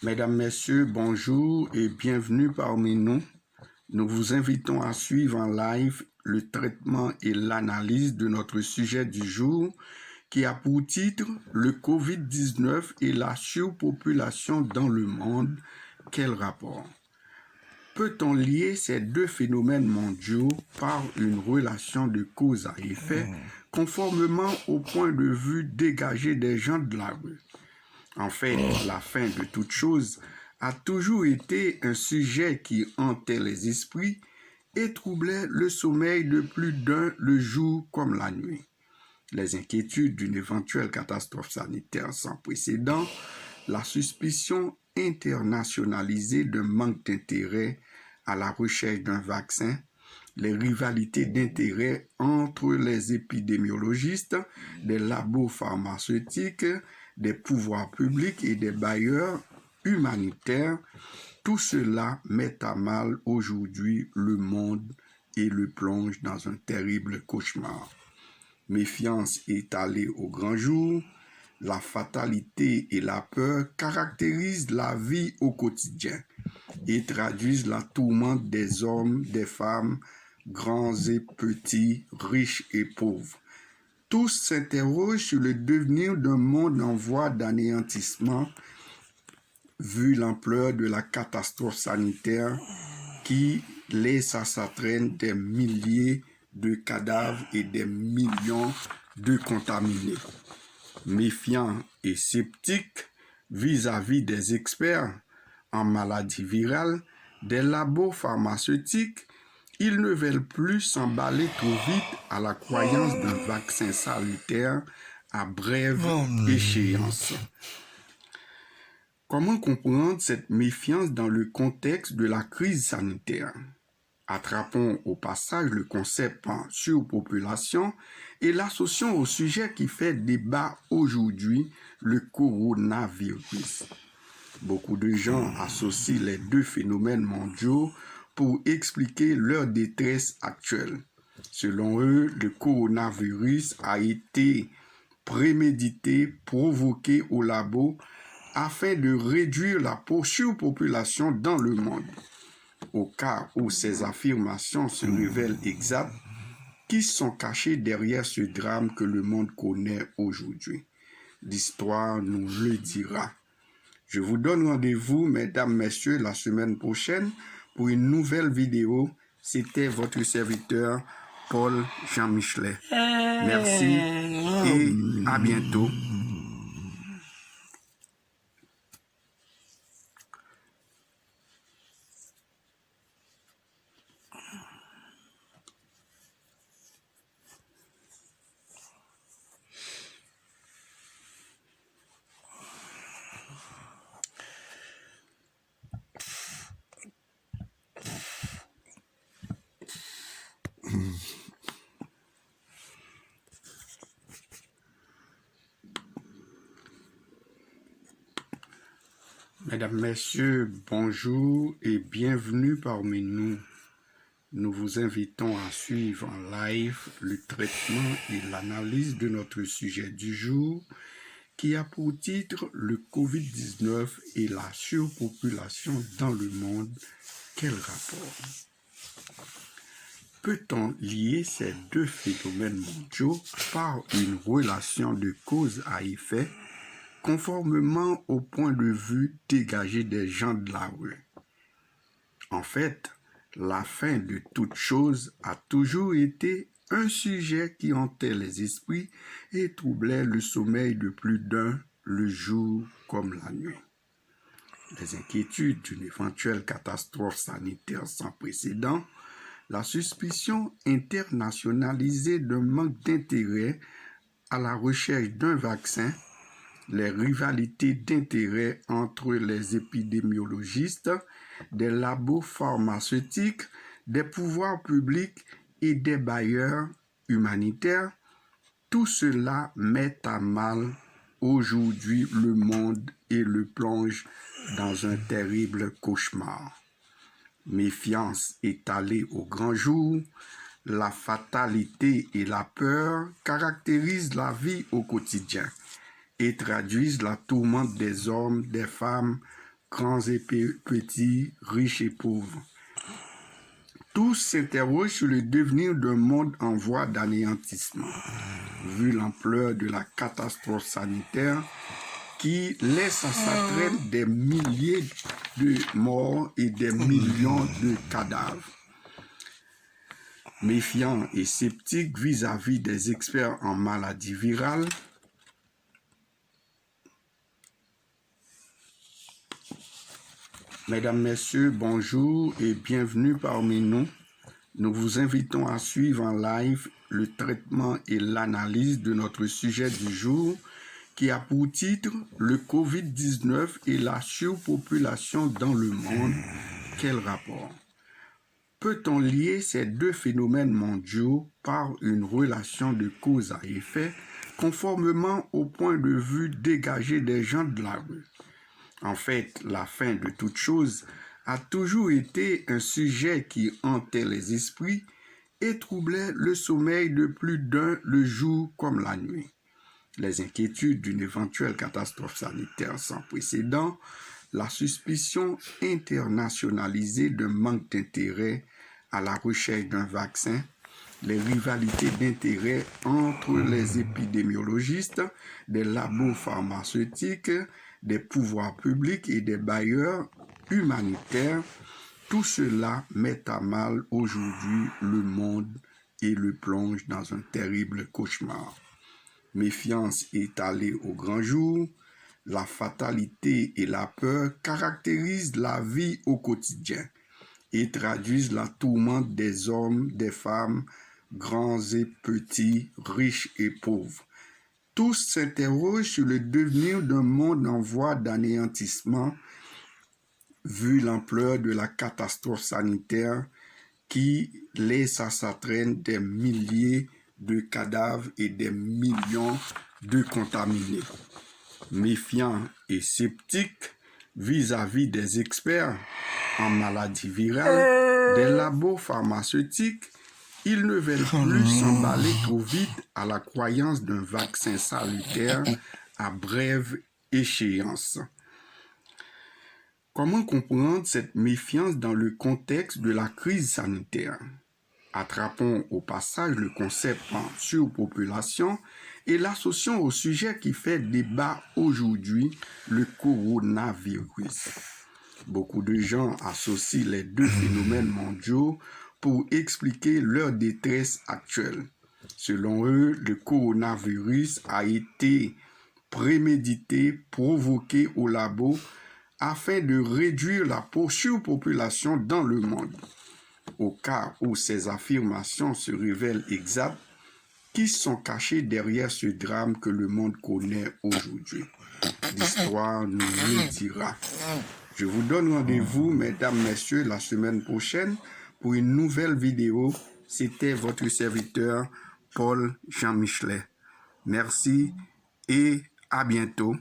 Mesdames, Messieurs, bonjour et bienvenue parmi nous. Nous vous invitons à suivre en live le traitement et l'analyse de notre sujet du jour qui a pour titre « Le COVID-19 et la surpopulation dans le monde, quel rapport ?» Peut-on lier ces deux phénomènes mondiaux par une relation de cause à effet conformément au point de vue dégagé des gens de la rue? En fait, la fin de toute chose a toujours été un sujet qui hantait les esprits et troublait le sommeil de plus d'un le jour comme la nuit. Les inquiétudes d'une éventuelle catastrophe sanitaire sans précédent, la suspicion internationalisée d'un manque d'intérêt à la recherche d'un vaccin, les rivalités d'intérêt entre les épidémiologistes, des labos pharmaceutiques, des pouvoirs publics et des bailleurs humanitaires, tout cela met à mal aujourd'hui le monde et le plonge dans un terrible cauchemar. Méfiance étalée au grand jour, la fatalité et la peur caractérisent la vie au quotidien et traduisent la tourmente des hommes, des femmes, grands et petits, riches et pauvres. Tous s'interrogent sur le devenir d'un monde en voie d'anéantissement vu l'ampleur de la catastrophe sanitaire qui laisse à sa traîne des milliers de cadavres et des millions de contaminés. Méfiants et sceptiques vis-à-vis des experts en maladies virales, des labos pharmaceutiques, ils ne veulent plus s'emballer trop vite à la croyance d'un vaccin salutaire à brève échéance. Comment comprendre cette méfiance dans le contexte de la crise sanitaire? Attrapons au passage le concept en surpopulation et l'associons au sujet qui fait débat aujourd'hui, le coronavirus. Beaucoup de gens associent les deux phénomènes mondiaux pour expliquer leur détresse actuelle. Selon eux, le coronavirus a été prémédité, provoqué au labo afin de réduire la surpopulation dans le monde. Au cas où ces affirmations se révèlent exactes, qui sont cachés derrière ce drame que le monde connaît aujourd'hui? L'histoire nous le dira. Je vous donne rendez-vous, mesdames, messieurs, la semaine prochaine pour une nouvelle vidéo. C'était votre serviteur, Paul Jean Michelet. Merci et à bientôt. Mesdames, Messieurs, bonjour et bienvenue parmi nous. Nous vous invitons à suivre en live le traitement et l'analyse de notre sujet du jour qui a pour titre « Le COVID-19 et la surpopulation dans le monde, quel rapport ?» Peut-on lier ces deux phénomènes mondiaux par une relation de cause à effet conformément au point de vue dégagé des gens de la rue? En fait, la fin de toute chose a toujours été un sujet qui hantait les esprits et troublait le sommeil de plus d'un, le jour comme la nuit. Les inquiétudes d'une éventuelle catastrophe sanitaire sans précédent, la suspicion internationalisée d'un manque d'intérêt à la recherche d'un vaccin, les rivalités d'intérêt entre les épidémiologistes, des labos pharmaceutiques, des pouvoirs publics et des bailleurs humanitaires, tout cela met à mal aujourd'hui le monde et le plonge dans un terrible cauchemar. Méfiance étalée au grand jour, la fatalité et la peur caractérisent la vie au quotidien et traduisent la tourmente des hommes, des femmes, grands et petits, riches et pauvres. Tous s'interrogent sur le devenir d'un monde en voie d'anéantissement, vu l'ampleur de la catastrophe sanitaire qui laisse à sa traîne des milliers de morts et des millions de cadavres. Méfiants et sceptiques vis-à-vis des experts en maladies virales, Mesdames, Messieurs, bonjour et bienvenue parmi nous. Nous vous invitons à suivre en live le traitement et l'analyse de notre sujet du jour qui a pour titre « Le Covid-19 et la surpopulation dans le monde, quel rapport ?» Peut-on lier ces deux phénomènes mondiaux par une relation de cause à effet, conformément au point de vue dégagé des gens de la rue? En fait, la fin de toute chose a toujours été un sujet qui hantait les esprits et troublait le sommeil de plus d'un le jour comme la nuit. Les inquiétudes d'une éventuelle catastrophe sanitaire sans précédent, la suspicion internationalisée d'un manque d'intérêt à la recherche d'un vaccin, les rivalités d'intérêt entre les épidémiologistes, des labos pharmaceutiques, des pouvoirs publics et des bailleurs humanitaires, tout cela met à mal aujourd'hui le monde et le plonge dans un terrible cauchemar. Méfiance étalée au grand jour, la fatalité et la peur caractérisent la vie au quotidien et traduisent la tourmente des hommes, des femmes, grands et petits, riches et pauvres. Tous s'interrogent sur le devenir d'un monde en voie d'anéantissement, vu l'ampleur de la catastrophe sanitaire qui laisse à sa traîne des milliers de cadavres et des millions de contaminés. Méfiants et sceptiques vis-à-vis des experts en maladies virales, des labos pharmaceutiques, ils ne veulent plus s'emballer trop vite à la croyance d'un vaccin salutaire à brève échéance. Comment comprendre cette méfiance dans le contexte de la crise sanitaire? Attrapons au passage le concept en surpopulation et l'associons au sujet qui fait débat aujourd'hui, le coronavirus. Beaucoup de gens associent les deux phénomènes mondiaux pour expliquer leur détresse actuelle. Selon eux, le coronavirus a été prémédité, provoqué au labo afin de réduire la surpopulation dans le monde. Au cas où ces affirmations se révèlent exactes, qui sont cachés derrière ce drame que le monde connaît aujourd'hui? L'histoire nous le dira. Je vous donne rendez-vous, mesdames, messieurs, la semaine prochaine pour une nouvelle vidéo. C'était votre serviteur Paul Jean Michelet. Merci et à bientôt.